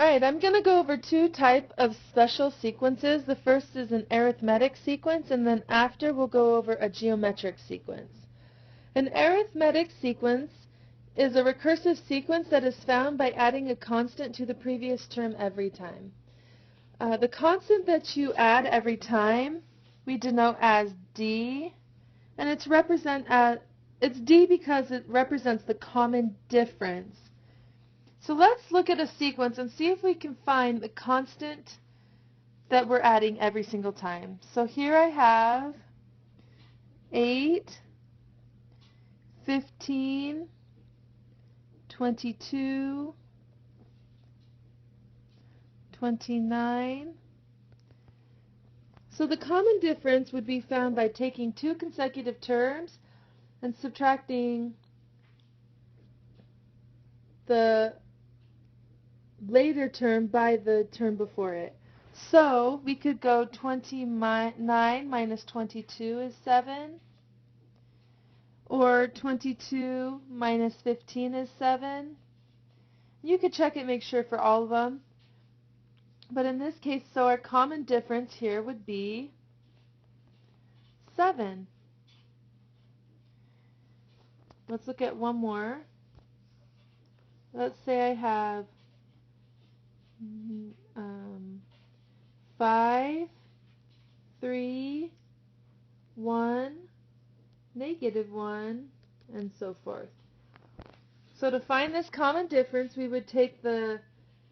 Alright, I'm going to go over two types of special sequences. The first is an arithmetic sequence, and then after we'll go over a geometric sequence. An arithmetic sequence is a recursive sequence that is found by adding a constant to the previous term every time. The constant that you add every time we denote as D, and it's D because it represents the common difference. So let's look at a sequence and see if we can find the constant that we're adding every single time. So here I have 8, 15, 22, 29. So the common difference would be found by taking two consecutive terms and subtracting the later term by the term before it. So we could go 29 minus 22 is 7, or 22 minus 15 is 7. You could check it, make sure for all of them. But in this case, so our common difference here would be 7. Let's look at one more. Let's say I have 5, 3, 1, -1, and so forth. So to find this common difference, we would take the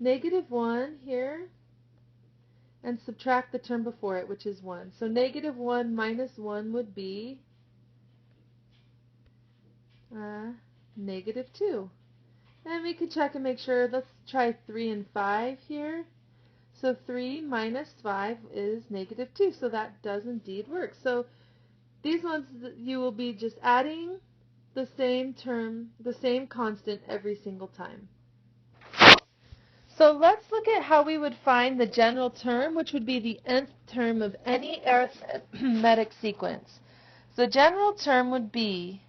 -1 here and subtract the term before it, which is 1. So -1 minus 1 would be -2. And we could check and make sure. Let's try 3 and 5 here. So 3 minus 5 is -2. So that does indeed work. So these ones, you will be just adding the same term, the same constant every single time. So let's look at how we would find the general term, which would be the nth term of any arithmetic sequence. The general term would be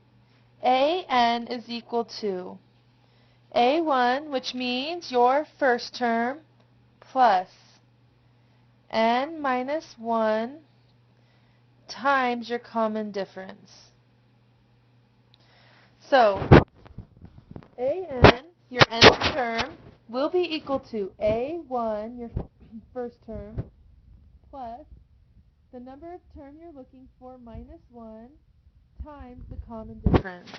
an is equal to a1, which means your first term, plus n minus 1 times your common difference. So an, your nth term, will be equal to a1, your first term, plus the number of term you're looking for minus 1 times the common difference.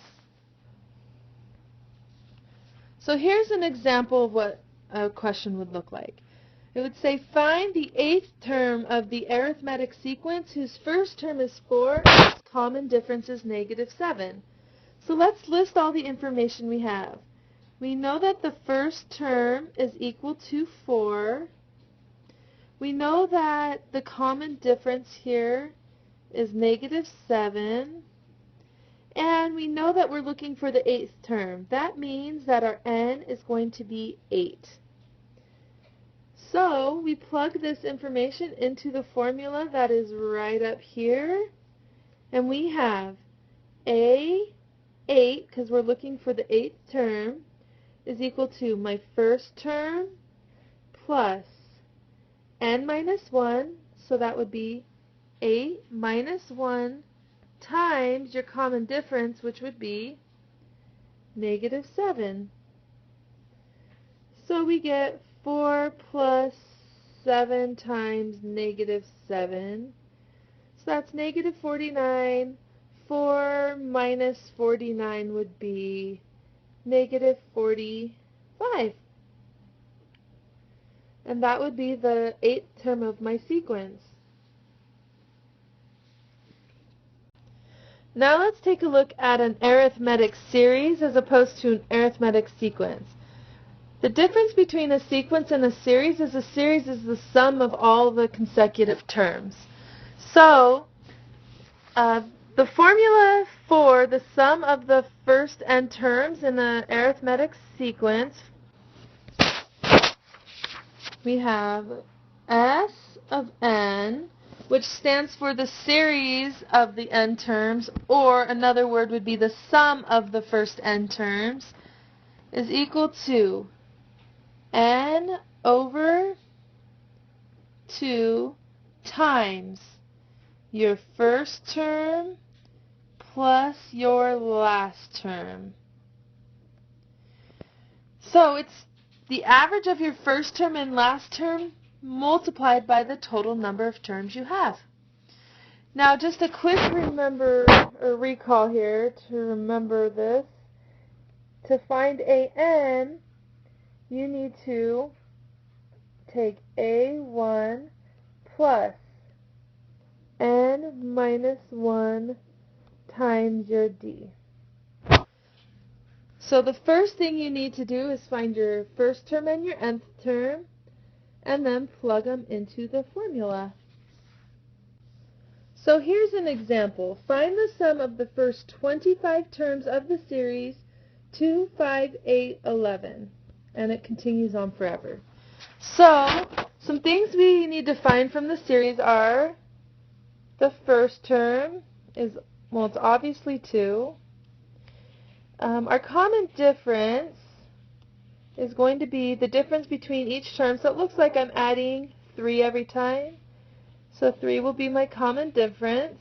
So here's an example of what a question would look like. It would say, find the 8th term of the arithmetic sequence whose first term is 4 and its common difference is -7. So let's list all the information we have. We know that the first term is equal to 4. We know that the common difference here is -7. And we know that we're looking for the 8th term. That means that our n is going to be 8. So we plug this information into the formula that is right up here. And we have A8, because we're looking for the 8th term, is equal to my first term plus n minus 1, so that would be 8 minus 1 times your common difference, which would be -7. So we get 4 plus 7 times -7. So that's -49. 4 minus 49 would be -45. And that would be the 8th term of my sequence. Now let's take a look at an arithmetic series as opposed to an arithmetic sequence. The difference between a sequence and a series is the sum of all the consecutive terms. So the formula for the sum of the first n terms in an arithmetic sequence, we have S of n, which stands for the series of the n terms, or another word would be the sum of the first n terms, is equal to n over 2 times your first term plus your last term. So it's the average of your first term and last term multiplied by the total number of terms you have. Now just a quick recall here to remember this. To find an, you need to take a1 plus n minus 1 times your d. So the first thing you need to do is find your first term and your nth term and then plug them into the formula. So here's an example. Find the sum of the first 25 terms of the series 2, 5, 8, 11. And it continues on forever. So some things we need to find from the series are the first term is, well, it's obviously 2. Our common difference is going to be the difference between each term. So it looks like I'm adding 3 every time. So 3 will be my common difference.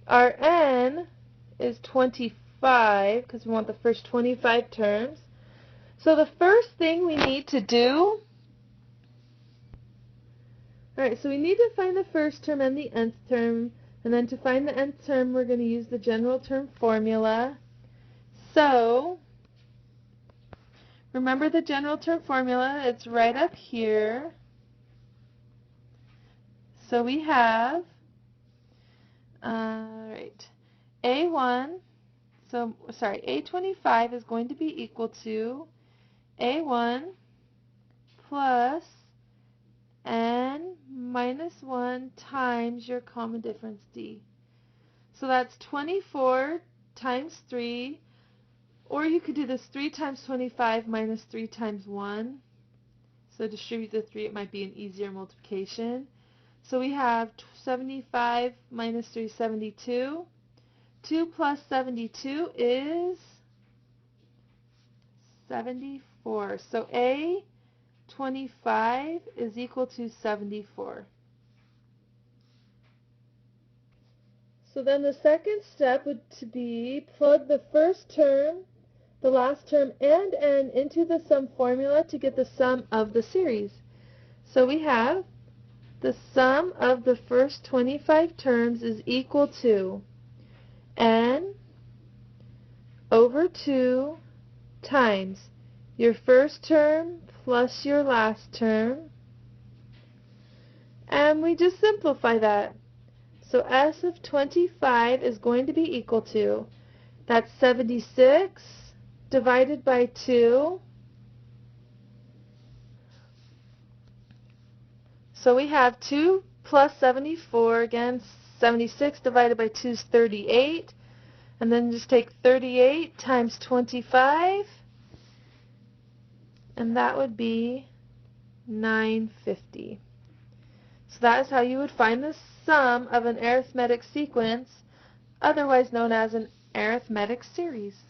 Our n is 25 because we want the first 25 terms. So the first thing we need to do, alright, so we need to find the first term and the nth term, and then to find the nth term we're going to use the general term formula. So remember the general term formula, it's right up here. So we have, A1, A25 is going to be equal to A1 plus n minus 1 times your common difference d. So that's 24 times 3, or you could do this 3 times 25 minus 3 times 1. So distribute the 3, it might be an easier multiplication. So we have 75 minus 3, 72. 2 plus 72 is 74. So A25 is equal to 74. So then the second step would be plug the first term, the last term, and n into the sum formula to get the sum of the series. So we have the sum of the first 25 terms is equal to n over 2 times your first term plus your last term. And we just simplify that. So S of 25 is going to be equal to, that's 76 divided by 2. So we have 2 plus 74, again 76 divided by 2 is 38, and then just take 38 times 25, and that would be 950. So that is how you would find the sum of an arithmetic sequence, otherwise known as an arithmetic series.